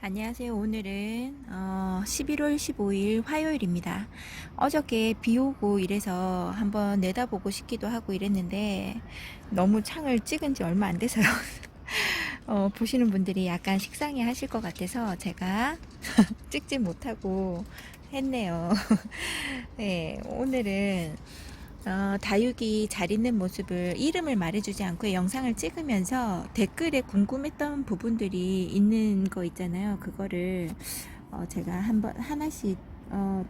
안녕하세요. 오늘은 11월 15일 화요일입니다. 어저께 비 오고 이래서 한번 내다보고 싶기도 하고 이랬는데 너무 창을 찍은 지 얼마 안 돼서요. 보시는 분들이 약간 식상해 하실 것 같아서 제가 찍지 못하고 했네요. 네, 오늘은 다육이 잘 있는 모습을 이름을 말해주지 않고 영상을 찍으면서 댓글에 궁금했던 부분들이 있는 거 있잖아요. 그거를 제가 한번 하나씩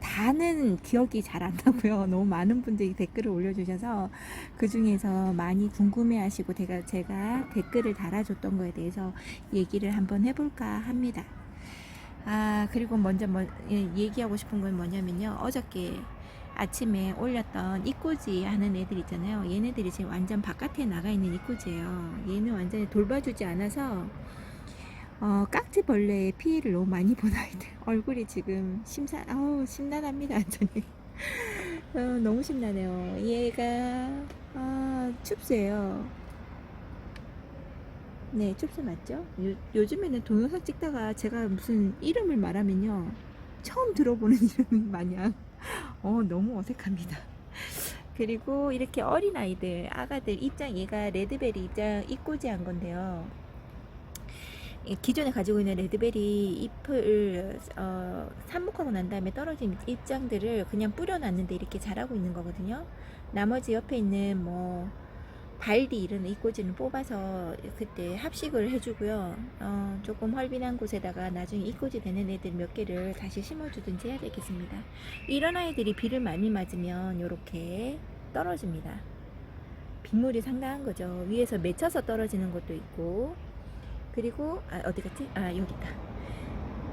다는 기억이 잘 안 나고요. 너무 많은 분들이 댓글을 올려주셔서 그 중에서 많이 궁금해하시고 제가 댓글을 달아줬던 거에 대해서 얘기를 한번 해볼까 합니다. 그리고 먼저 얘기하고 싶은 건 뭐냐면요. 어저께 아침에 올렸던 이꼬지 하는 애들 있잖아요. 얘네들이 지금 완전 바깥에 나가 있는 이꼬지예요. 얘는 완전히 돌봐주지 않아서 깍지벌레의 피해를 너무 많이 본 아이들. 얼굴이 지금 심란합니다. 완전히. 너무 심란해요. 얘가 춥스예요. 네, 춥스 맞죠? 요즘에는 동영상 찍다가 제가 무슨 이름을 말하면요, 처음 들어보는 이름 마냥 너무 어색합니다. 그리고 이렇게 어린아이들, 아가들 입장, 얘가 레드베리 입장 이꼬지 한 건데요. 기존에 가지고 있는 레드베리 잎을 삽목하고 난 다음에 떨어진 입장들을 그냥 뿌려놨는데 이렇게 자라고 있는 거거든요. 나머지 옆에 있는 발디 이런 이꼬지는 뽑아서 그때 합식을 해주고요. 조금 헐빈한 곳에다가 나중에 이꼬지 되는 애들 몇 개를 다시 심어주든지 해야 되겠습니다. 이런 아이들이 비를 많이 맞으면 이렇게 떨어집니다. 빗물이 상당한 거죠. 위에서 맺혀서 떨어지는 것도 있고. 그리고 어디 갔지? 여기 있다.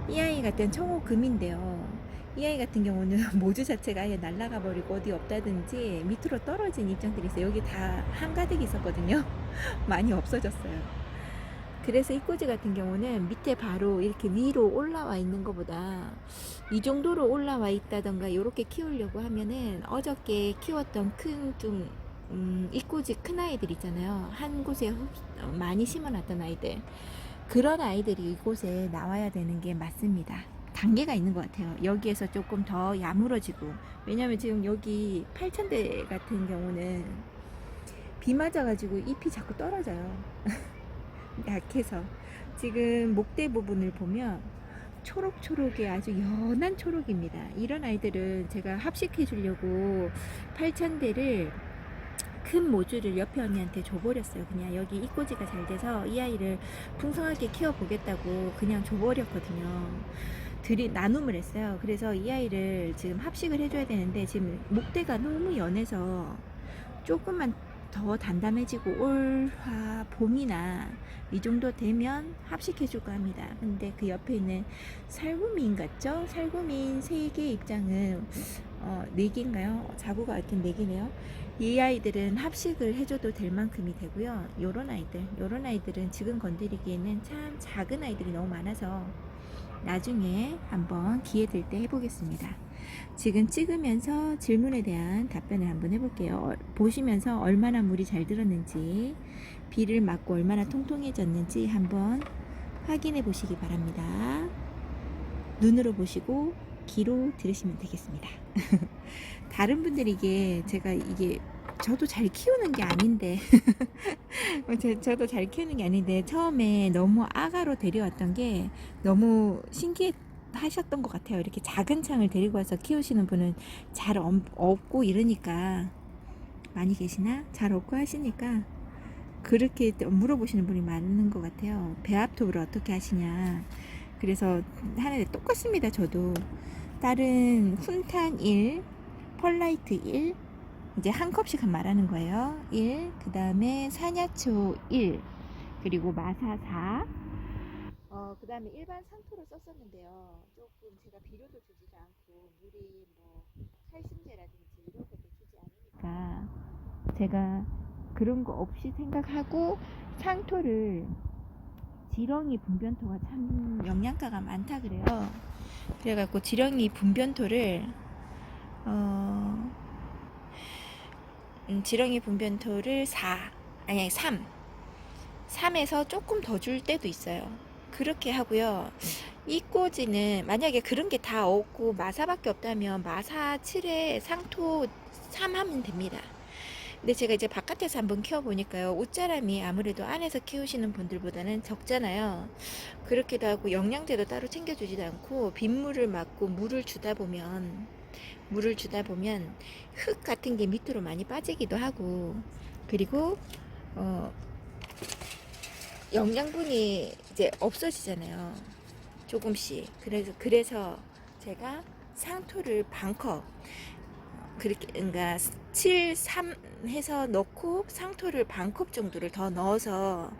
이 아이 같은 청호금인데요. 이 아이 같은 경우는 모주 자체가 아예 날아가 버리고 어디 없다든지 밑으로 떨어진 입장들이 있어요. 여기 다 한가득 있었거든요. 많이 없어졌어요. 그래서 이 꼬지 같은 경우는 밑에 바로 이렇게 위로 올라와 있는 것보다 이 정도로 올라와 있다던가 이렇게 키우려고 하면은 어저께 키웠던 이꼬지 큰 아이들 있잖아요. 한 곳에 많이 심어놨던 아이들, 그런 아이들이 이곳에 나와야 되는 게 맞습니다. 단계가 있는 것 같아요. 여기에서 조금 더 야물어지고, 왜냐면 지금 여기 8,000대 같은 경우는 비 맞아가지고 잎이 자꾸 떨어져요. 약해서. 지금 목대 부분을 보면 초록초록의 아주 연한 초록입니다. 이런 아이들은 제가 합식해 주려고 8,000대를 큰 모주를 옆에 언니한테 줘버렸어요. 그냥 여기 이꼬지가 잘 돼서 이 아이를 풍성하게 키워보겠다고 그냥 줘버렸거든요. 나눔을 했어요. 그래서 이 아이를 지금 합식을 해줘야 되는데 지금 목대가 너무 연해서 조금만 더 단단해지고 올화 봄이나 이 정도 되면 합식해줄까 합니다. 근데 그 옆에 있는 살구민 같죠? 살구민 3개 입장은 4개인가요? 자구가 이렇게 4개네요. 이 아이들은 합식을 해줘도 될 만큼이 되고요. 요런 아이들은 지금 건드리기에는 참 작은 아이들이 너무 많아서 나중에 한번 기회 될 때 해보겠습니다. 지금 찍으면서 질문에 대한 답변을 한번 해볼게요. 보시면서 얼마나 물이 잘 들었는지, 비를 맞고 얼마나 통통해졌는지 한번 확인해 보시기 바랍니다. 눈으로 보시고 귀로 들으시면 되겠습니다. 다른 분들이 저도 잘 키우는 게 아닌데 저도 잘 키우는 게 아닌데 처음에 너무 아가로 데려왔던 게 너무 신기하셨던 것 같아요. 이렇게 작은 창을 데리고 와서 키우시는 분은 잘 없고 이러니까, 많이 계시나? 잘 없고 하시니까 그렇게 물어보시는 분이 많은 것 같아요. 배합톱을 어떻게 하시냐. 그래서 하는데 똑같습니다. 저도 다른 훈탄 1, 펄라이트 1, 이제 한 컵씩 말하는 거예요. 1, 그 다음에 사냐초 1, 그리고 마사 4, 그 다음에 일반 상토를 썼었는데요. 조금 제가 비료도 주지도 않고 물이 칼슘제라든지 이런 것도 주지 않으니까 제가 그런 거 없이 생각하고 상토를, 지렁이 분변토가 참 영양가가 많다 그래요. 그래갖고 지렁이 분변토를 지렁이 분변토를 3에서 조금 더 줄 때도 있어요. 그렇게 하고요. 이꼬지는 만약에 그런 게 다 없고 마사밖에 없다면 마사 7에 상토 3 하면 됩니다. 근데 제가 이제 바깥에서 한번 키워보니까요, 옷자람이 아무래도 안에서 키우시는 분들보다는 적잖아요. 그렇기도 하고 영양제도 따로 챙겨주지도 않고 빗물을 맞고 물을 주다 보면 흙 같은 게 밑으로 많이 빠지기도 하고, 그리고 어, 영양분이 이제 없어지잖아요, 조금씩. 그래서 제가 상토를 반컵, 그렇게 그러니까 7, 3 해서 넣고 상토를 반컵 정도를 더 넣어서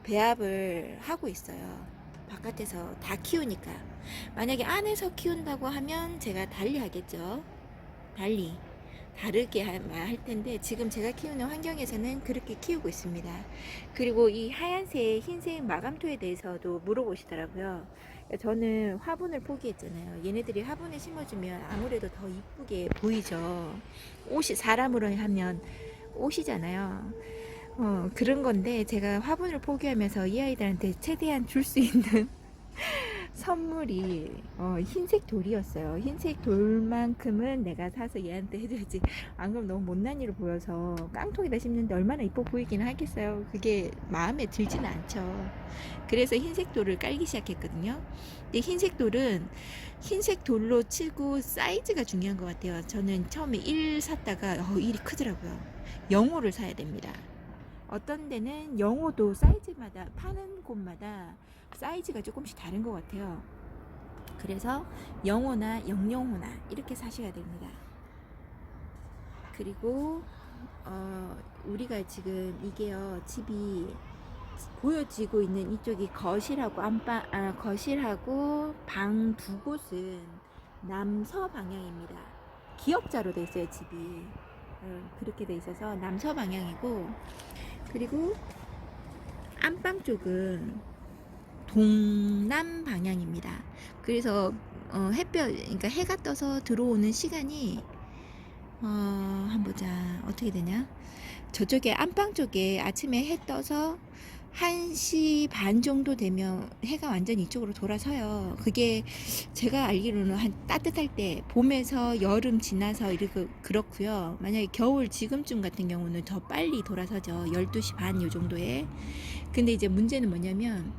배합을 하고 있어요. 바깥에서 다 키우니까. 만약에 안에서 키운다고 하면 제가 달리 하겠죠. 다르게 할 텐데, 지금 제가 키우는 환경에서는 그렇게 키우고 있습니다. 그리고 이 하얀색, 흰색 마감토에 대해서도 물어보시더라고요. 저는 화분을 포기했잖아요. 얘네들이 화분에 심어주면 아무래도 더 이쁘게 보이죠. 사람으로 하면 옷이잖아요. 그런 건데, 제가 화분을 포기하면서 이 아이들한테 최대한 줄 수 있는 선물이 흰색 돌이었어요. 흰색 돌만큼은 내가 사서 얘한테 해줘야지. 안 그러면 너무 못난이로 보여서 깡통에다 심는데 얼마나 이뻐 보이기는 하겠어요. 그게 마음에 들지는 않죠. 그래서 흰색 돌을 깔기 시작했거든요. 근데 흰색 돌은 흰색 돌로 치고 사이즈가 중요한 것 같아요. 저는 처음에 1 샀다가 1이 크더라고요. 0호를 사야 됩니다. 어떤 데는 영호도 사이즈마다, 파는 곳마다 사이즈가 조금씩 다른 것 같아요. 그래서 영호나 영영호나 이렇게 사셔야 됩니다. 그리고 우리가 지금 이게요, 집이 보여지고 있는 이쪽이 거실하고 거실하고 방 두 곳은 남서 방향입니다. 기역자로 돼 있어요, 집이. 그렇게 돼 있어서 남서 방향이고, 그리고 안방 쪽은 동남 방향입니다. 그래서 그러니까 해가 떠서 들어오는 시간이 한번 보자, 어떻게 되냐. 저쪽에 안방 쪽에 아침에 해 떠서 1시 반 정도 되면 해가 완전히 이쪽으로 돌아서요. 그게 제가 알기로는 한 따뜻할 때, 봄에서 여름 지나서 이렇게 그렇고요. 만약에 겨울 지금쯤 같은 경우는 더 빨리 돌아서죠. 12시 반 요 정도에. 근데 이제 문제는 뭐냐면,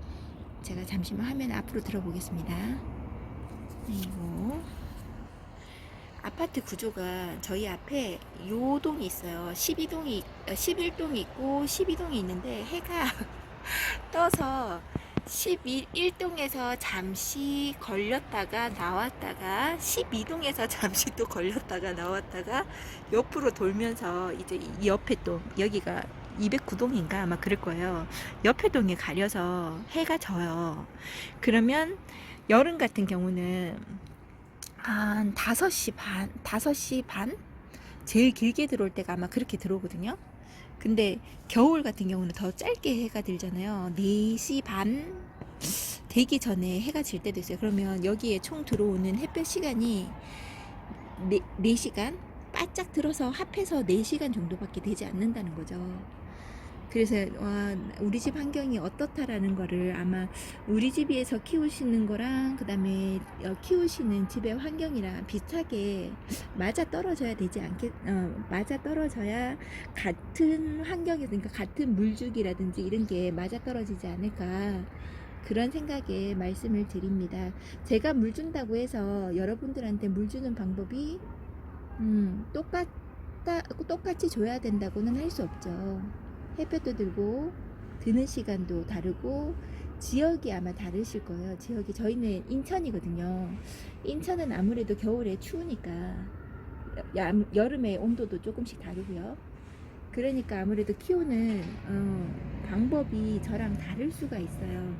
제가 잠시만 화면 앞으로 들어보겠습니다. 그리고 아파트 구조가 저희 앞에 요 동이 있어요. 11동이 있고 12동이 있는데, 해가 떠서 11동에서 잠시 걸렸다가 나왔다가 12동에서 잠시 또 걸렸다가 나왔다가 옆으로 돌면서 이제 이 옆에 동, 여기가 209동인가 아마 그럴 거예요. 옆에 동에 가려서 해가 져요. 그러면 여름 같은 경우는 한 5시 반? 제일 길게 들어올 때가 아마 그렇게 들어오거든요. 근데 겨울 같은 경우는 더 짧게 해가 들잖아요. 4시 반 되기 전에 해가 질 때도 있어요. 그러면 여기에 총 들어오는 햇볕 시간이 4시간? 바짝 들어서 합해서 4시간 정도밖에 되지 않는다는 거죠. 그래서 우리 집 환경이 어떻다라는 거를 아마 우리 집에서 키우시는 거랑 그 다음에 키우시는 집의 환경이랑 비슷하게 맞아 떨어져야 되지 맞아 떨어져야 같은 환경에서, 그러니까 같은 물주기라든지 이런 게 맞아 떨어지지 않을까, 그런 생각에 말씀을 드립니다. 제가 물 준다고 해서 여러분들한테 물 주는 방법이 똑같이 줘야 된다고는 할 수 없죠. 햇볕도 들고 드는 시간도 다르고 지역이 아마 다르실 거예요. 지역이, 저희는 인천이거든요. 인천은 아무래도 겨울에 추우니까 여름에 온도도 조금씩 다르고요. 그러니까 아무래도 키우는 방법이 저랑 다를 수가 있어요.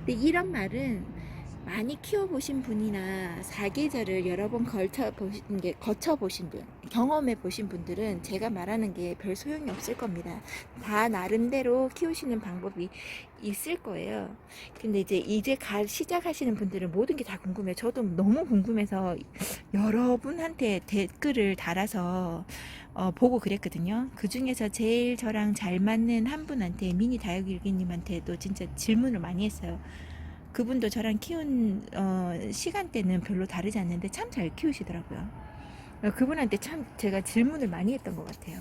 근데 이런 말은 많이 키워보신 분이나 사계절을 여러 번 거쳐보신 분, 경험해보신 분들은 제가 말하는 게 별 소용이 없을 겁니다. 다 나름대로 키우시는 방법이 있을 거예요. 근데 이제 시작하시는 분들은 모든 게 다 궁금해요. 저도 너무 궁금해서 여러분한테 댓글을 달아서 보고 그랬거든요. 그 중에서 제일 저랑 잘 맞는 한 분한테, 미니 다육일기님한테도 진짜 질문을 많이 했어요. 그분도 저랑 키운 시간대는 별로 다르지 않는데 참 잘 키우시더라고요. 그분한테 참 제가 질문을 많이 했던 것 같아요.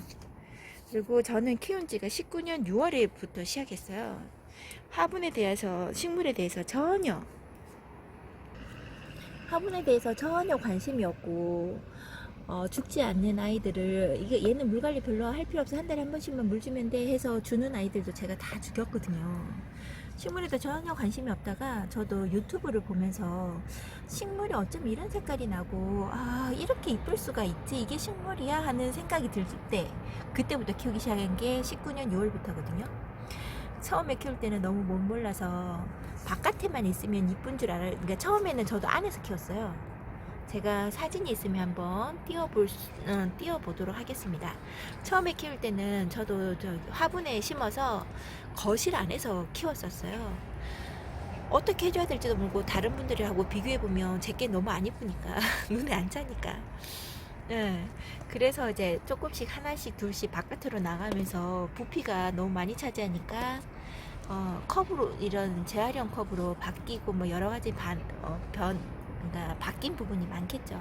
그리고 저는 키운 지가 19년 6월에부터 시작했어요. 화분에 대해서, 식물에 대해서 전혀 관심이 없고, 죽지 않는 아이들을, 이게 얘는 물 관리 별로 할 필요 없어, 한 달에 한 번씩만 물 주면 돼 해서 주는 아이들도 제가 다 죽였거든요. 식물에도 전혀 관심이 없다가 저도 유튜브를 보면서 식물이 어쩜 이런 색깔이 나고, 아, 이렇게 이쁠 수가 있지, 이게 식물이야 하는 생각이 들 때, 그때부터 키우기 시작한 게 19년 6월부터거든요. 처음에 키울 때는 너무 못 몰라서 바깥에만 있으면 이쁜 줄 알아요. 그러니까 처음에는 저도 안에서 키웠어요. 제가 사진이 있으면 한번 띄워보도록 하겠습니다. 처음에 키울 때는 저도 화분에 심어서 거실 안에서 키웠었어요. 어떻게 해줘야 될지도 모르고 다른 분들하고 비교해보면 제게 너무 안 이쁘니까 눈에 안 차니까. 네, 그래서 이제 조금씩 하나씩 둘씩 바깥으로 나가면서 부피가 너무 많이 차지하니까 컵으로, 이런 재활용 컵으로 바뀌고 뭐 여러 가지 그러니까 바뀐 부분이 많겠죠.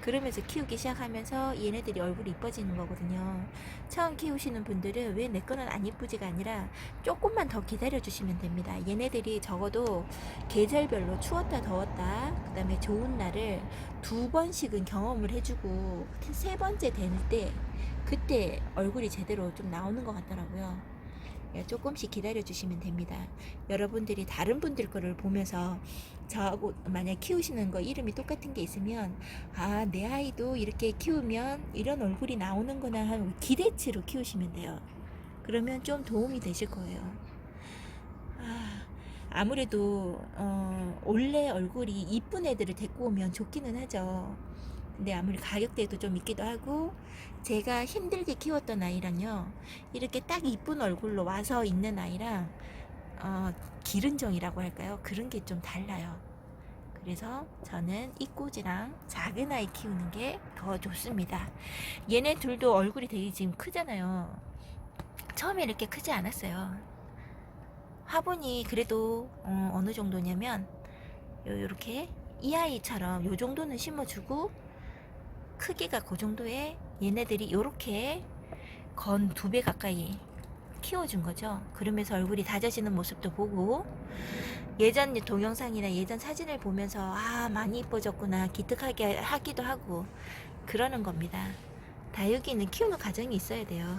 그러면서 키우기 시작하면서 얘네들이 얼굴이 이뻐지는 거거든요. 처음 키우시는 분들은 왜 내 거는 안 이쁘지가 아니라 조금만 더 기다려 주시면 됩니다. 얘네들이 적어도 계절별로 추웠다 더웠다, 그 다음에 좋은 날을 2번씩은 경험을 해주고 3번째 될 때 그때 얼굴이 제대로 좀 나오는 것 같더라고요. 조금씩 기다려 주시면 됩니다. 여러분들이 다른 분들 거를 보면서 저하고 만약 키우시는 거 이름이 똑같은 게 있으면, 아, 내 아이도 이렇게 키우면 이런 얼굴이 나오는구나 하는 기대치로 키우시면 돼요. 그러면 좀 도움이 되실 거예요. 아무래도 원래 얼굴이 이쁜 애들을 데리고 오면 좋기는 하죠. 근데 아무리 가격대도 좀 있기도 하고, 제가 힘들게 키웠던 아이랑요, 이렇게 딱 이쁜 얼굴로 와서 있는 아이랑 기른정이라고 할까요? 그런 게 좀 달라요. 그래서 저는 이꼬지랑 작은 아이 키우는 게 더 좋습니다. 얘네 둘도 얼굴이 되게 지금 크잖아요. 처음에 이렇게 크지 않았어요. 화분이 그래도 어느 정도냐면 요렇게 이 아이처럼 요 정도는 심어주고, 크기가 그 정도에 얘네들이 요렇게 건 2배 가까이 키워준 거죠. 그러면서 얼굴이 다져지는 모습도 보고, 예전 동영상이나 예전 사진을 보면서 아, 많이 이뻐졌구나 기특하게 하기도 하고 그러는 겁니다. 다육이는 키우는 과정이 있어야 돼요.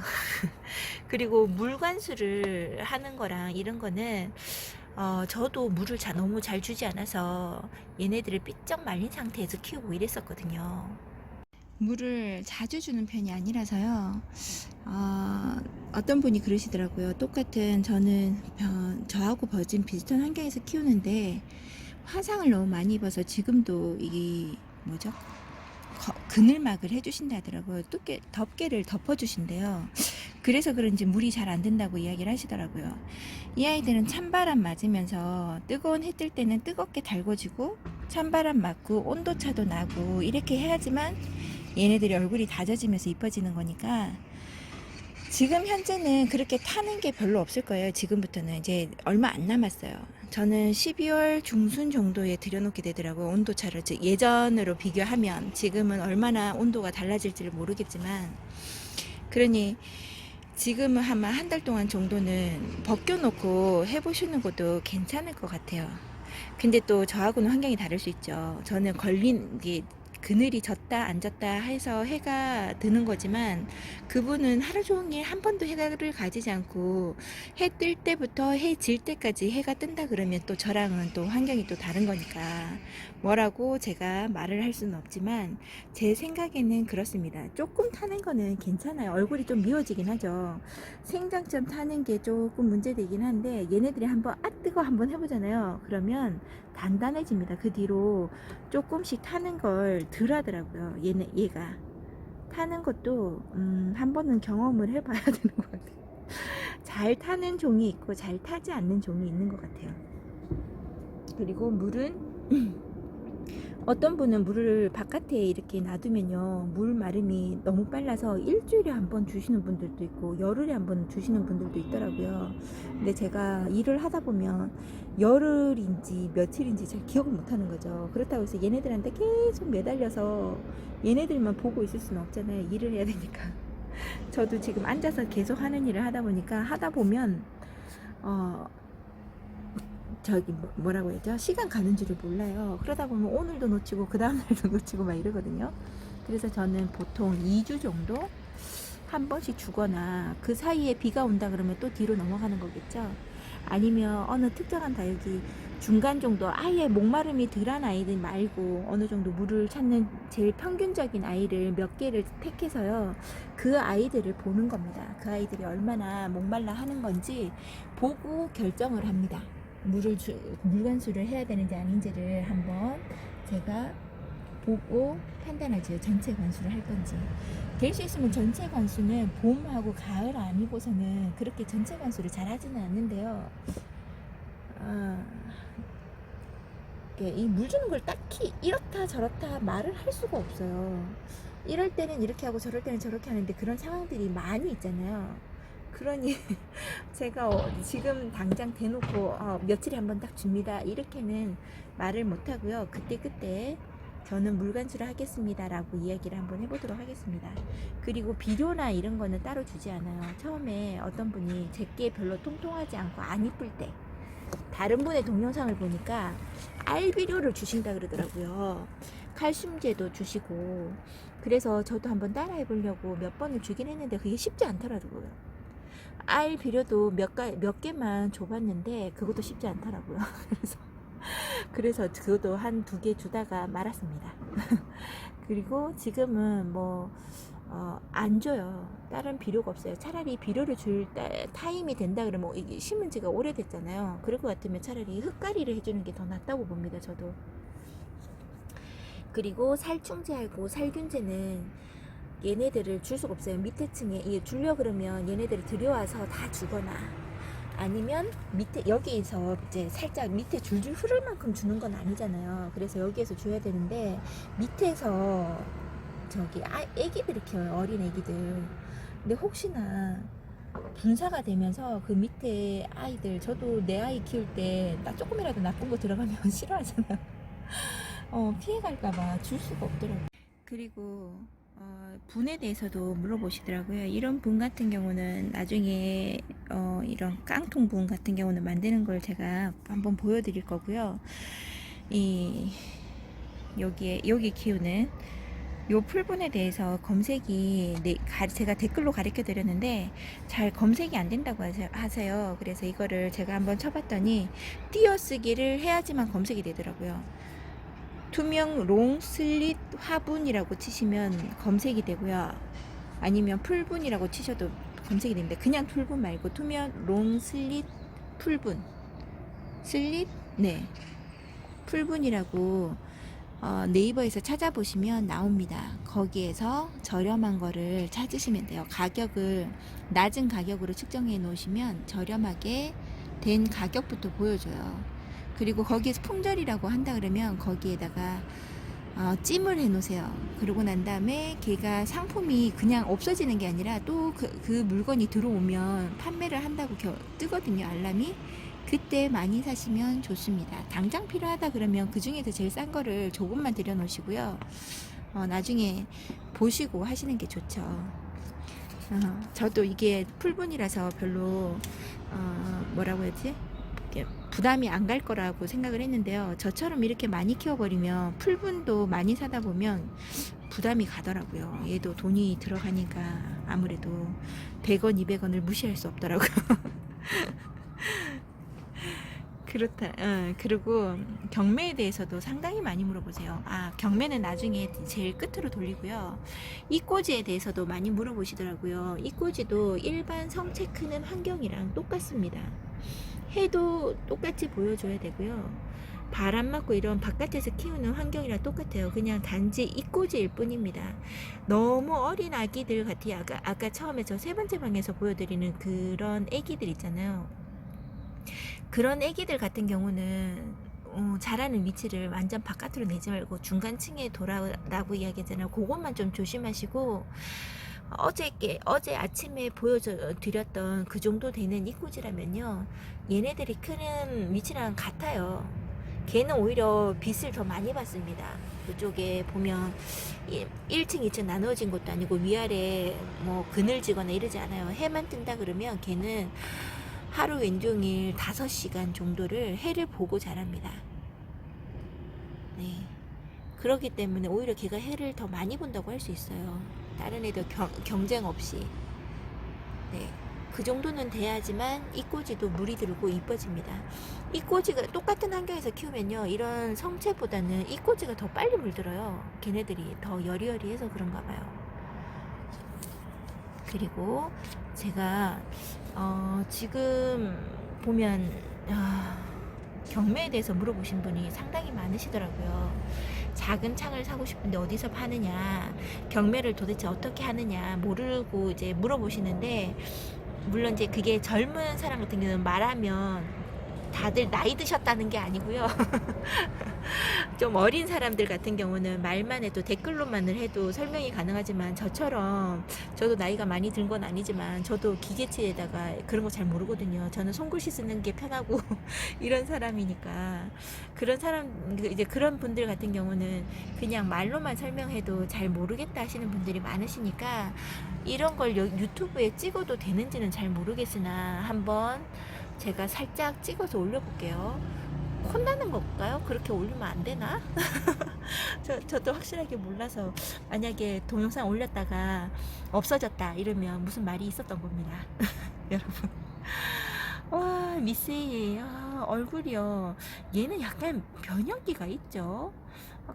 그리고 물 관수를 하는 거랑 이런 거는 저도 물을 너무 잘 주지 않아서 얘네들을 삐쩍 말린 상태에서 키우고 이랬었거든요. 물을 자주 주는 편이 아니라서요. 어떤 분이 그러시더라고요. 똑같은, 저하고 버진 비슷한 환경에서 키우는데 화상을 너무 많이 입어서 지금도 이게 뭐죠? 그늘막을 해주신다 하더라고요. 덮개를 덮어주신대요. 그래서 그런지 물이 잘 안 된다고 이야기를 하시더라고요. 이 아이들은 찬바람 맞으면서 뜨거운 해 뜰 때는 뜨겁게 달궈지고, 찬바람 맞고 온도차도 나고 이렇게 해야지만 얘네들이 얼굴이 다져지면서 이뻐지는 거니까, 지금 현재는 그렇게 타는 게 별로 없을 거예요. 지금부터는 이제 얼마 안 남았어요. 저는 12월 중순 정도에 들여놓게 되더라고요. 온도차를. 즉 예전으로 비교하면 지금은 얼마나 온도가 달라질지를 모르겠지만, 그러니 지금은 아마 한 달 동안 정도는 벗겨놓고 해보시는 것도 괜찮을 것 같아요. 근데 또 저하고는 환경이 다를 수 있죠. 저는 그늘이 졌다 안 졌다 해서 해가 드는 거지만, 그분은 하루 종일 한 번도 해를 가지지 않고 해 뜰 때부터 해 질 때까지 해가 뜬다 그러면 또 저랑은 또 환경이 또 다른 거니까 뭐라고 제가 말을 할 수는 없지만, 제 생각에는 그렇습니다. 조금 타는 거는 괜찮아요. 얼굴이 좀 미워지긴 하죠. 생장점 타는 게 조금 문제되긴 한데, 얘네들이 한번 뜨거 한번 해보잖아요. 그러면 단단해집니다. 그 뒤로 조금씩 타는 걸 덜 하더라고요. 얘가 타는 것도 한 번은 경험을 해봐야 되는 것 같아요. 잘 타는 종이 있고 잘 타지 않는 종이 있는 것 같아요. 그리고 물은 어떤 분은 물을 바깥에 이렇게 놔두면요, 물 마름이 너무 빨라서 일주일에 한 번 주시는 분들도 있고 열흘에 한 번 주시는 분들도 있더라고요. 근데 제가 일을 하다 보면 열흘인지 며칠인지 잘 기억을 못 하는 거죠. 그렇다고 해서 얘네들한테 계속 매달려서 얘네들만 보고 있을 수는 없잖아요. 일을 해야 되니까. 저도 지금 앉아서 계속 하는 일을 하다 보니까, 하다 보면 저기 뭐라고 해야죠? 시간 가는 줄을 몰라요. 그러다 보면 오늘도 놓치고 그 다음 날도 놓치고 막 이러거든요. 그래서 저는 보통 2주 정도 한 번씩 주거나, 그 사이에 비가 온다 그러면 또 뒤로 넘어가는 거겠죠. 아니면 어느 특정한 다육이 중간 정도, 아예 목마름이 덜한 아이들 말고 어느 정도 물을 찾는 제일 평균적인 아이를 몇 개를 택해서요, 그 아이들을 보는 겁니다. 그 아이들이 얼마나 목말라 하는 건지 보고 결정을 합니다. 물관수를 해야 되는지 아닌지를 한번 제가 보고 판단하죠. 전체 관수를 할 건지. 될 수 있으면 전체 관수는 봄하고 가을 아니고서는 그렇게 전체 관수를 잘 하지는 않는데요. 이 물 주는 걸 딱히 이렇다 저렇다 말을 할 수가 없어요. 이럴 때는 이렇게 하고 저럴 때는 저렇게 하는데 그런 상황들이 많이 있잖아요. 그러니 제가 지금 당장 대놓고 며칠에 한 번 딱 줍니다 이렇게는 말을 못 하고요. 그때 저는 물관수를 하겠습니다 라고 이야기를 한번 해보도록 하겠습니다. 그리고 비료나 이런 거는 따로 주지 않아요. 처음에 어떤 분이 제게 별로 통통하지 않고 안 이쁠 때 다른 분의 동영상을 보니까 알비료를 주신다 그러더라고요. 칼슘제도 주시고. 그래서 저도 한번 따라 해보려고 몇 번을 주긴 했는데 그게 쉽지 않더라고요. 알 비료도 몇 개만 줘봤는데 그것도 쉽지 않더라고요. 그래서 그것도 한 2개 주다가 말았습니다. 그리고 지금은 안 줘요. 다른 비료가 없어요. 차라리 비료를 줄 타임이 된다 그러면, 이게 심은 지가 오래됐잖아요. 그럴 것 같으면 차라리 흙가리를 해주는 게 더 낫다고 봅니다. 저도. 그리고 살충제하고 살균제는 얘네들을 줄 수가 없어요. 밑에 층에 주려 그러면 얘네들을 들여와서 다 주거나, 아니면 밑에 여기에서 이제 살짝 밑에 줄줄 흐를 만큼 주는 건 아니잖아요. 그래서 여기에서 줘야 되는데 밑에서 저기 애기들이 키워요. 어린 애기들. 근데 혹시나 분사가 되면서 그 밑에 아이들, 저도 내 아이 키울 때 나 조금이라도 나쁜 거 들어가면 싫어하잖아요. 피해갈까봐 줄 수가 없더라고요. 그리고 분에 대해서도 물어보시더라고요. 이런 분 같은 경우는 나중에 이런 깡통 분 같은 경우는 만드는 걸 제가 한번 보여드릴 거고요. 여기 키우는 요 풀분에 대해서 검색이 제가 댓글로 가르쳐 드렸는데 잘 검색이 안 된다고 하세요. 그래서 이거를 제가 한번 쳐봤더니 띄어쓰기를 해야지만 검색이 되더라고요. 투명 롱 슬릿 화분이라고 치시면 검색이 되고요. 아니면 풀분이라고 치셔도 검색이 됩니다. 그냥 풀분 말고 투명 롱 슬릿 풀분, 슬릿, 네, 풀분이라고 네이버에서 찾아보시면 나옵니다. 거기에서 저렴한 거를 찾으시면 돼요. 가격을 낮은 가격으로 측정해 놓으시면 저렴하게 된 가격부터 보여줘요. 그리고 거기에서 품절이라고 한다 그러면 거기에다가 찜을 해 놓으세요. 그러고 난 다음에 걔가 상품이 그냥 없어지는 게 아니라 또 그 물건이 들어오면 판매를 한다고 뜨거든요, 알람이. 그때 많이 사시면 좋습니다. 당장 필요하다 그러면 그 중에서 제일 싼 거를 조금만 들여 놓으시고요. 나중에 보시고 하시는 게 좋죠. 저도 이게 풀분이라서 별로 뭐라고 해야지? 부담이 안 갈 거라고 생각을 했는데요. 저처럼 이렇게 많이 키워버리면 풀분도 많이 사다 보면 부담이 가더라고요. 얘도 돈이 들어가니까 아무래도 100원, 200원을 무시할 수 없더라고요. 그렇다. 그리고 경매에 대해서도 상당히 많이 물어보세요. 경매는 나중에 제일 끝으로 돌리고요. 이꼬지에 대해서도 많이 물어보시더라고요. 이꼬지도 일반 성체 크는 환경이랑 똑같습니다. 해도 똑같이 보여줘야 되고요. 바람 맞고 이런 바깥에서 키우는 환경이랑 똑같아요. 그냥 단지 이꼬지일 뿐입니다. 너무 어린 아기들 같아요. 아까 처음에 저 3번째 방에서 보여드리는 그런 애기들 있잖아요. 그런 애기들 같은 경우는 자라는 위치를 완전 바깥으로 내지 말고 중간층에 돌아라고 이야기하잖아요. 그것만 좀 조심하시고, 어제 아침에 보여드렸던 그 정도 되는 이꼬지라면요, 얘네들이 크는 위치랑 같아요. 걔는 오히려 빛을 더 많이 받습니다. 그쪽에 보면 1층, 2층 나누어진 것도 아니고 위아래 뭐 그늘지거나 이러지 않아요. 해만 뜬다 그러면 걔는 하루 왼종일 5시간 정도를 해를 보고 자랍니다. 네. 그렇기 때문에 오히려 걔가 해를 더 많이 본다고 할 수 있어요. 다른 애들 경쟁 없이. 네. 그 정도는 돼야지만 이꼬지도 물이 들고 이뻐집니다. 이꼬지가 똑같은 환경에서 키우면요, 이런 성체보다는 이꼬지가 더 빨리 물들어요. 걔네들이 더 여리여리해서 그런가 봐요. 그리고 제가 지금 보면 경매에 대해서 물어보신 분이 상당히 많으시더라고요. 작은 창을 사고 싶은데 어디서 파느냐, 경매를 도대체 어떻게 하느냐 모르고 이제 물어보시는데, 물론 이제 그게 젊은 사람 같은 경우는 말하면 다들 나이 드셨다는 게 아니고요. 좀 어린 사람들 같은 경우는 말만 해도, 댓글로만을 해도 설명이 가능하지만, 저도 나이가 많이 든 건 아니지만 저도 기계치에다가 그런 거 잘 모르거든요. 저는 손글씨 쓰는 게 편하고 이런 사람이니까. 그런 사람, 이제 그런 분들 같은 경우는 그냥 말로만 설명해도 잘 모르겠다 하시는 분들이 많으시니까, 이런 걸 유튜브에 찍어도 되는지는 잘 모르겠으나 한번 제가 살짝 찍어서 올려볼게요. 혼나는 걸까요? 그렇게 올리면 안 되나? 저도 확실하게 몰라서, 만약에 동영상 올렸다가 없어졌다 이러면 무슨 말이 있었던 겁니다. 여러분. 와, 미세이. 얼굴이요. 얘는 약간 변형기가 있죠.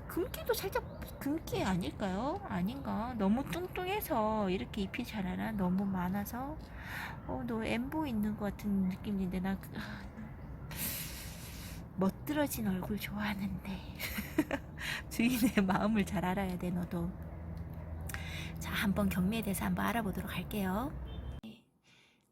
금기도 살짝, 금기 아닐까요? 아닌가? 너무 뚱뚱해서 이렇게 잎이 자라나? 너무 많아서? 너 엠보 있는 것 같은 느낌인데, 멋들어진 얼굴 좋아하는데. 주인의 마음을 잘 알아야 돼, 너도. 자, 한번 경매에 대해서 한번 알아보도록 할게요.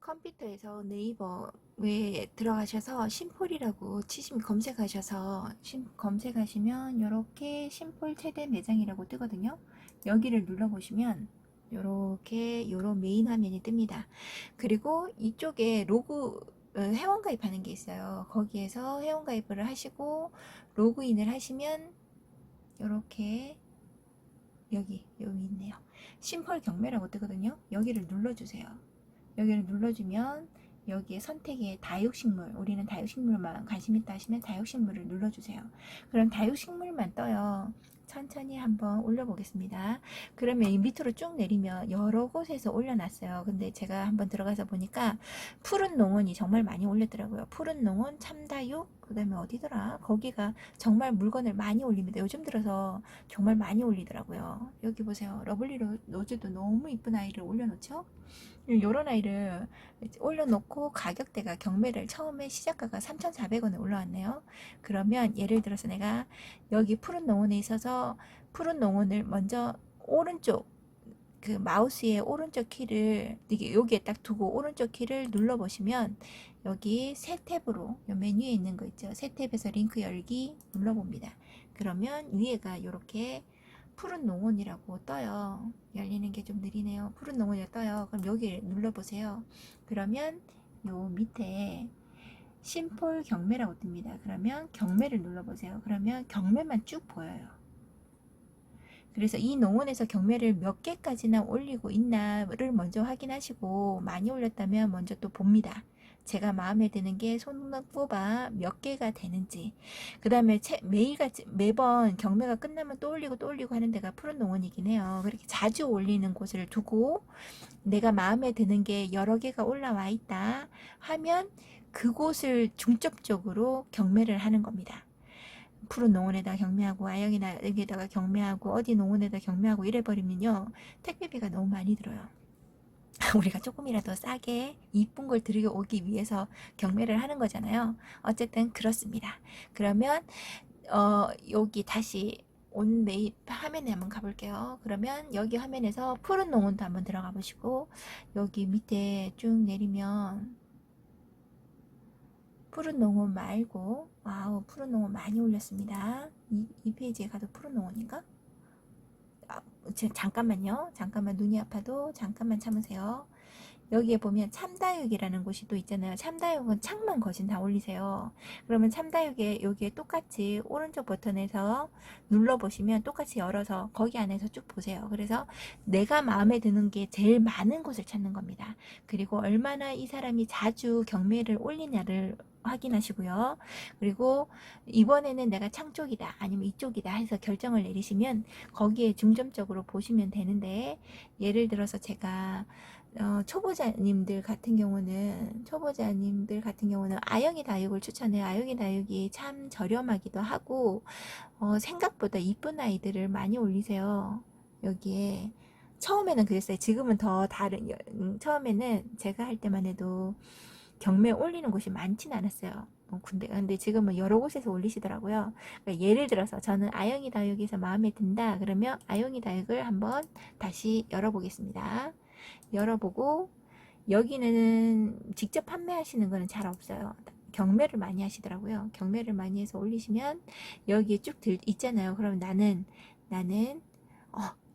컴퓨터에서 네이버에 들어가셔서 심폴이라고 검색하셔서 검색하시면 이렇게 심폴 최대 매장이라고 뜨거든요. 여기를 눌러보시면 요런 메인 화면이 뜹니다. 그리고 이쪽에 회원가입하는 게 있어요. 거기에서 회원가입을 하시고 로그인을 하시면 이렇게 여기 있네요. 심폴 경매라고 뜨거든요. 여기를 눌러주세요. 여기를 눌러주면 여기에 선택에 다육식물, 우리는 다육식물만 관심 있다 하시면 다육식물을 눌러주세요. 그럼 다육식물만 떠요. 천천히 한번 올려보겠습니다. 그러면 이 밑으로 쭉 내리면 여러 곳에서 올려놨어요. 근데 제가 한번 들어가서 보니까 푸른 농원이 정말 많이 올렸더라고요. 푸른 농원, 참다육, 그 다음에 어디더라? 거기가 정말 물건을 많이 올립니다. 요즘 들어서 정말 많이 올리더라고요. 여기 보세요. 러블리 로즈도 너무 이쁜 아이를 올려놓죠? 요런 아이를 올려놓고 가격대가 경매를 처음에 시작가가 3,400원에 올라왔네요. 그러면 예를 들어서 내가 여기 푸른 농원에 있어서 푸른 농원을 먼저 오른쪽 그 마우스의 오른쪽 키를 여기에 딱 두고 오른쪽 키를 눌러보시면 여기 새 탭으로 요 메뉴에 있는 거 있죠. 새 탭에서 링크 열기 눌러봅니다. 그러면 위에가 이렇게 푸른 농원이라고 떠요. 열리는 게 좀 느리네요. 푸른 농원이 떠요. 그럼 여기 눌러보세요. 그러면 요 밑에 심폴 경매라고 뜹니다. 그러면 경매를 눌러보세요. 그러면 경매만 쭉 보여요. 그래서 이 농원에서 경매를 몇 개까지나 올리고 있나를 먼저 확인하시고, 많이 올렸다면 먼저 또 봅니다. 제가 마음에 드는 게 손으로 뽑아 몇 개가 되는지. 그 다음에 매번 경매가 끝나면 또 올리고 또 올리고 하는 데가 푸른 농원이긴 해요. 그렇게 자주 올리는 곳을 두고 내가 마음에 드는 게 여러 개가 올라와 있다 하면 그곳을 중점적으로 경매를 하는 겁니다. 푸른 농원에다 경매하고, 아영이에다가 경매하고, 어디 농원에다 경매하고 이래버리면요, 택배비가 너무 많이 들어요. 우리가 조금이라도 싸게 이쁜 걸 들여오기 위해서 경매를 하는 거잖아요. 어쨌든 그렇습니다. 그러면 여기 다시 온 매입 화면에 한번 가볼게요. 그러면 여기 화면에서 푸른 농원도 한번 들어가 보시고, 여기 밑에 쭉 내리면 푸른 농원 말고, 와우, 푸른 농원 많이 올렸습니다. 이 페이지에 가도 푸른 농원인가? 잠깐만요. 잠깐만, 눈이 아파도 잠깐만 참으세요. 여기에 보면 참다육이라는 곳이 또 있잖아요. 참다육은 창만 거진 다 올리세요. 그러면 참다육에 여기에 똑같이 오른쪽 버튼에서 눌러보시면 똑같이 열어서 거기 안에서 쭉 보세요. 그래서 내가 마음에 드는 게 제일 많은 곳을 찾는 겁니다. 그리고 얼마나 이 사람이 자주 경매를 올리냐를 확인하시고요. 그리고 이번에는 내가 창 쪽이다 아니면 이쪽이다 해서 결정을 내리시면 거기에 중점적으로 보시면 되는데, 예를 들어서 제가 초보자님들 같은 경우는 아영이 다육을 추천해요. 아영이 다육이 참 저렴하기도 하고 생각보다 이쁜 아이들을 많이 올리세요. 여기에 처음에는 그랬어요. 지금은 더 다른, 처음에는 제가 할 때만 해도 경매 올리는 곳이 많진 않았어요. 근데 지금은 여러 곳에서 올리시더라고요. 그러니까 예를 들어서 저는 아영이 다육에서 마음에 든다 그러면 아영이 다육을 한번 다시 열어보겠습니다. 열어보고, 여기는 직접 판매하시는 거는 잘 없어요. 경매를 많이 하시더라고요. 경매를 많이 해서 올리시면 여기에 쭉 있잖아요. 그럼 나는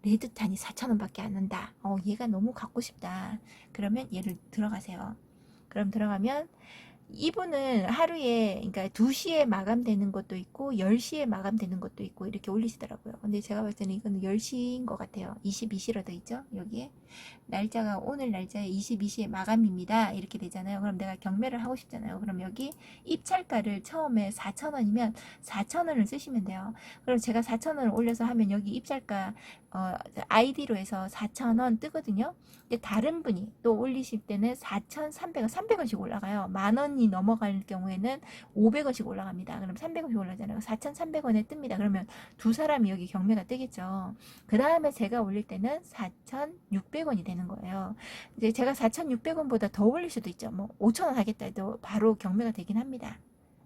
레드탄이 4,000원밖에 안 한다. 얘가 너무 갖고 싶다. 그러면 얘를 들어가세요. 그럼 들어가면 이분은 하루에, 그러니까 2시에 마감되는 것도 있고 10시에 마감되는 것도 있고 이렇게 올리시더라고요. 근데 제가 봤을 때는 이거는 10시인 것 같아요. 22시로 돼 있죠, 여기에. 날짜가 오늘 날짜에 22시에 마감입니다 이렇게 되잖아요. 그럼 내가 경매를 하고 싶잖아요. 그럼 여기 입찰가를 처음에 4,000원이면 4,000원을 쓰시면 돼요. 그럼 제가 4,000원을 올려서 하면 여기 입찰가 아이디로 해서 4,000원 뜨거든요. 근데 다른 분이 또 올리실 때는 4,300원, 300원씩 올라가요. 만원이 넘어갈 경우에는 500원씩 올라갑니다. 그럼 300원씩 올라가잖아요. 4,300원에 뜹니다. 그러면 두 사람이 여기 경매가 뜨겠죠. 그 다음에 제가 올릴 때는 4,600원이 되는 거예요. 이제 제가 4,600원보다 더 올릴 수도 있죠. 뭐 5,000원 하겠다 해도 바로 경매가 되긴 합니다.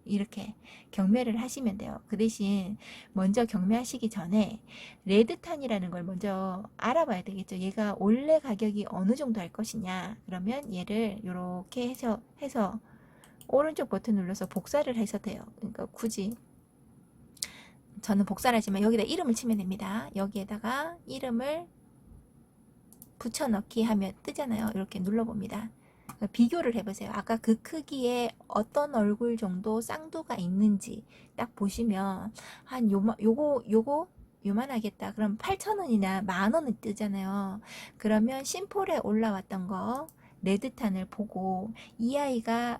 이렇게 경매를 하시면 돼요. 그 대신 먼저 경매하시기 전에 레드탄이라는 걸 먼저 알아봐야 되겠죠. 얘가 원래 가격이 어느 정도 할 것이냐. 그러면 얘를 이렇게 해서 오른쪽 버튼 눌러서 복사를 해서 돼요. 그러니까 굳이 저는 복사를 하지만 여기다 이름을 치면 됩니다. 여기에다가 이름을 붙여넣기 하면 뜨잖아요. 이렇게 눌러봅니다. 비교를 해보세요. 아까 그 크기에 어떤 얼굴 정도 쌍두가 있는지 딱 보시면 한 요만하겠다. 그럼 8,000원이나 만원은 뜨잖아요. 그러면 심폴에 올라왔던 거 레드탄을 보고 이 아이가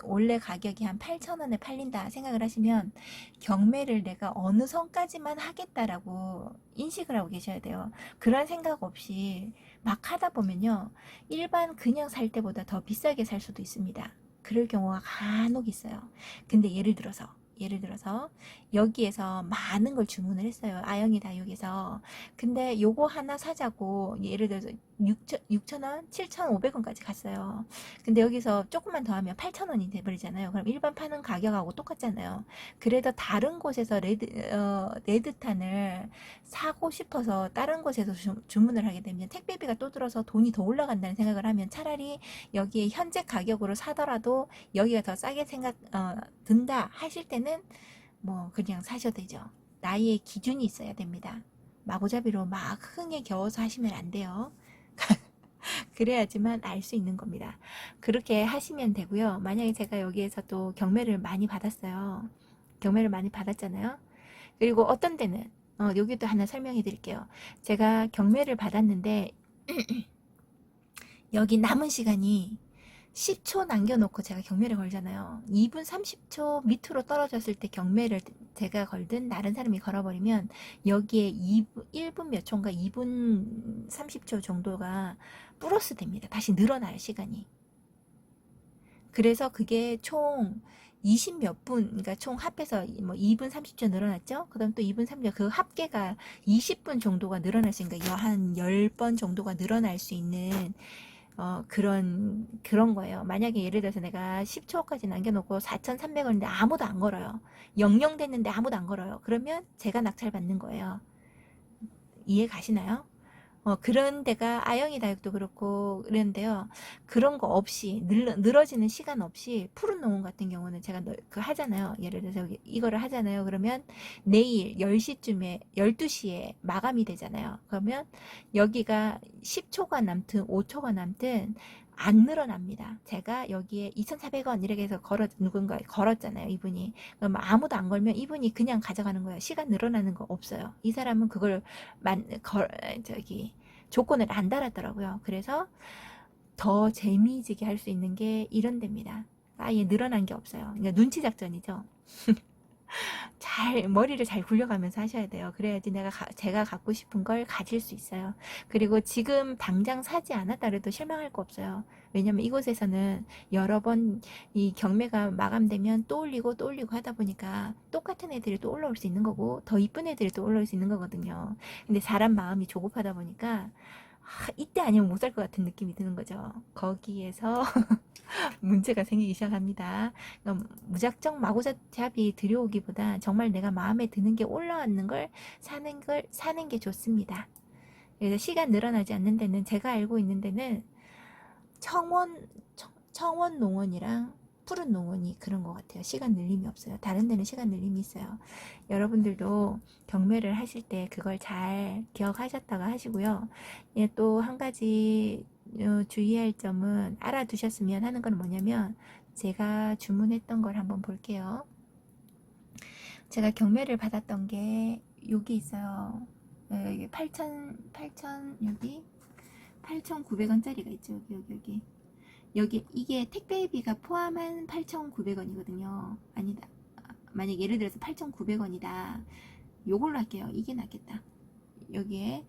원래 가격이 한 8,000원에 팔린다 생각을 하시면 경매를 내가 어느 선까지만 하겠다라고 인식을 하고 계셔야 돼요. 그런 생각 없이 막 하다 보면요, 일반 그냥 살 때보다 더 비싸게 살 수도 있습니다. 그럴 경우가 간혹 있어요. 근데 예를 들어서 여기에서 많은 걸 주문을 했어요. 아영이 다육에서. 근데 요거 하나 사자고 예를 들어서 6,000원, 7,500원까지 갔어요. 근데 여기서 조금만 더 하면 8,000원이 돼버리잖아요. 그럼 일반 파는 가격하고 똑같잖아요. 그래도 다른 곳에서 레드탄을 사고 싶어서 다른 곳에서 주문을 하게 되면 택배비가 또 들어서 돈이 더 올라간다는 생각을 하면 차라리 여기에 현재 가격으로 사더라도 여기가 더 싸게 든다 하실 때는 뭐 그냥 사셔도 되죠. 나이의 기준이 있어야 됩니다. 마구잡이로 막 흥에 겨워서 하시면 안 돼요. 그래야지만 알 수 있는 겁니다. 그렇게 하시면 되고요. 만약에 제가 여기에서 또 경매를 많이 받았어요. 경매를 많이 받았잖아요. 그리고 어떤 데는 여기도 하나 설명해 드릴게요. 제가 경매를 받았는데 여기 남은 시간이 10초 남겨놓고 제가 경매를 걸잖아요. 2분 30초 밑으로 떨어졌을 때 경매를 제가 걸든 다른 사람이 걸어버리면 여기에 1분 몇 초인가 2분 30초 정도가 플러스 됩니다. 다시 늘어나요, 시간이. 그래서 그게 총 20 몇 분, 그러니까 총 합해서 뭐 2분 30초 늘어났죠? 그 다음 또 2분 30초, 그 합계가 20분 정도가 늘어날 수 있는, 그러니까 한 10번 정도가 늘어날 수 있는 그런 거예요. 만약에 예를 들어서 내가 10초까지 남겨놓고 4,300원인데 아무도 안 걸어요. 00 됐는데 아무도 안 걸어요. 그러면 제가 낙찰받는 거예요. 이해 가시나요? 그런 데가 아영이 다육도 그렇고 그랬는데요. 그런 거 없이 늘어지는 시간 없이 푸른 농원 같은 경우는 제가 그 하잖아요. 예를 들어서 이거를 하잖아요. 그러면 내일 10시쯤에 12시에 마감이 되잖아요. 그러면 여기가 10초가 남든 5초가 남든 안 늘어납니다. 제가 여기에 2,400원 이렇게 해서 누군가 걸었잖아요. 이분이. 그럼 아무도 안 걸면 이분이 그냥 가져가는 거예요. 시간 늘어나는 거 없어요. 이 사람은 그걸 저기 조건을 안 달았더라고요. 그래서 더 재미지게 할 수 있는 게 이런 데입니다. 아예 늘어난 게 없어요. 그러니까 눈치 작전이죠. 머리를 잘 굴려가면서 하셔야 돼요. 그래야지 제가 갖고 싶은 걸 가질 수 있어요. 그리고 지금 당장 사지 않았다 해도 실망할 거 없어요. 왜냐면 이곳에서는 여러 번 이 경매가 마감되면 또 올리고 또 올리고 하다 보니까 똑같은 애들이 또 올라올 수 있는 거고 더 이쁜 애들이 또 올라올 수 있는 거거든요. 근데 사람 마음이 조급하다 보니까 이때 아니면 못 살 것 같은 느낌이 드는 거죠. 거기에서 문제가 생기기 시작합니다. 무작정 마구잡이 들여오기보다 정말 내가 마음에 드는 게 올라왔는 걸 사는 게 좋습니다. 그래서 시간 늘어나지 않는 데는 제가 알고 있는 데는 청원 농원이랑 푸른 농원이 그런 것 같아요. 시간 늘림이 없어요. 다른 데는 시간 늘림이 있어요. 여러분들도 경매를 하실 때 그걸 잘 기억하셨다가 하시고요. 예, 또 한 가지 주의할 점은 알아두셨으면 하는 건 뭐냐면 제가 주문했던 걸 한번 볼게요. 제가 경매를 받았던 게 여기 있어요. 여기 8,000 여기 8,900원짜리가 있죠. 여기 이게 택배비가 포함한 8,900원이거든요. 아니다. 만약 예를 들어서 8,900원이다. 요걸로 할게요. 이게 낫겠다. 여기에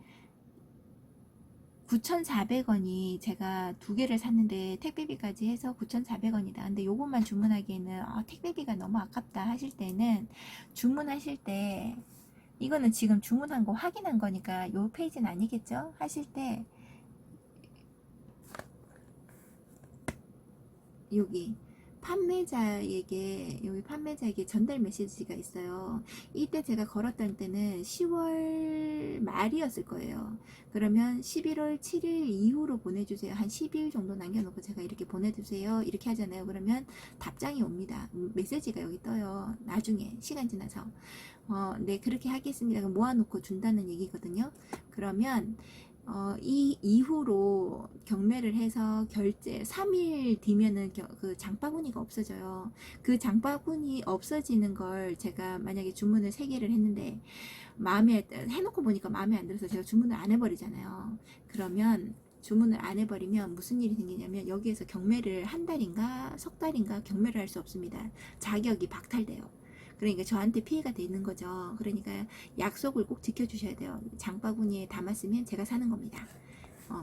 9,400원이 제가 두 개를 샀는데 택배비까지 해서 9,400원이다. 근데 요것만 주문하기에는 택배비가 너무 아깝다 하실 때는 주문하실 때 이거는 지금 주문한 거 확인한 거니까 요 페이지는 아니겠죠? 하실 때 여기 판매자에게 전달 메시지가 있어요. 이때 제가 걸었던 때는 10월 말이었을 거예요. 그러면 11월 7일 이후로 보내주세요. 한 10일 정도 남겨놓고 제가 이렇게 보내주세요. 이렇게 하잖아요. 그러면 답장이 옵니다. 메시지가 여기 떠요. 나중에 시간 지나서 네 그렇게 하겠습니다. 모아놓고 준다는 얘기거든요. 그러면 이 이후로 경매를 해서 결제 3일 뒤면은 그 장바구니가 없어져요. 그 장바구니 없어지는 걸 제가 만약에 주문을 3개를 했는데 마음에 해놓고 보니까 마음에 안 들어서 제가 주문을 안 해버리잖아요. 그러면 주문을 안 해버리면 무슨 일이 생기냐면 여기에서 경매를 한 달인가 석 달인가 경매를 할 수 없습니다. 자격이 박탈돼요. 그러니까 저한테 피해가 되는 거죠. 그러니까 약속을 꼭 지켜주셔야 돼요. 장바구니에 담았으면 제가 사는 겁니다.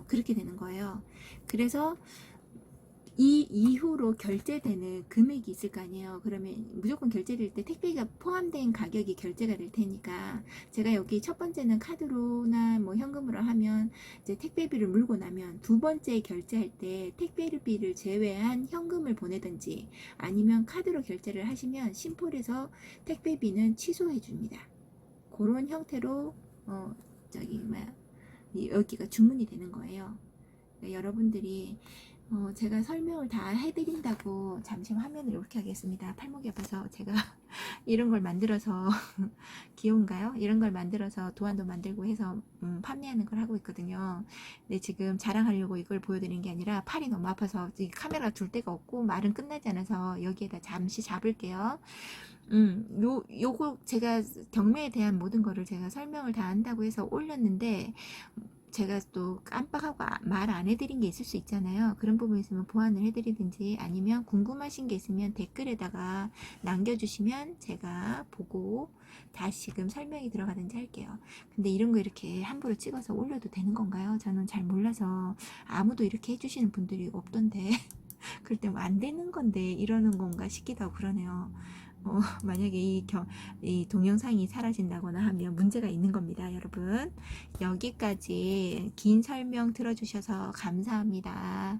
그렇게 되는 거예요. 그래서 이 이후로 결제되는 금액이 있을 거 아니에요. 그러면 무조건 결제될 때 택배가 포함된 가격이 결제가 될 테니까 제가 여기 첫 번째는 카드로나 뭐 현금으로 하면 이제 택배비를 물고 나면 두 번째 결제할 때 택배비를 제외한 현금을 보내든지 아니면 카드로 결제를 하시면 심폴에서 택배비는 취소해 줍니다. 그런 형태로 여기가 주문이 되는 거예요. 그러니까 여러분들이 제가 설명을 다 해드린다고 잠시 화면을 이렇게 하겠습니다. 팔목이 아파서 제가 이런 걸 만들어서 귀여운가요? 이런 걸 만들어서 도안도 만들고 해서 판매하는 걸 하고 있거든요. 근데 지금 자랑하려고 이걸 보여드리는 게 아니라 팔이 너무 아파서 카메라 둘 데가 없고 말은 끝나지 않아서 여기에다 잠시 잡을게요. 요거 제가 경매에 대한 모든 거를 제가 설명을 다 한다고 해서 올렸는데 제가 또 깜빡하고 말 안 해드린 게 있을 수 있잖아요. 그런 부분 있으면 보완을 해드리든지 아니면 궁금하신 게 있으면 댓글에다가 남겨주시면 제가 보고 다시금 설명이 들어가든지 할게요. 근데 이런 거 이렇게 함부로 찍어서 올려도 되는 건가요? 저는 잘 몰라서 아무도 이렇게 해주시는 분들이 없던데 그럴 때 뭐 안 되는 건데 이러는 건가 싶기도 하고 그러네요. 만약에 이 동영상이 사라진다거나 하면 문제가 있는 겁니다, 여러분. 여기까지 긴 설명 들어주셔서 감사합니다.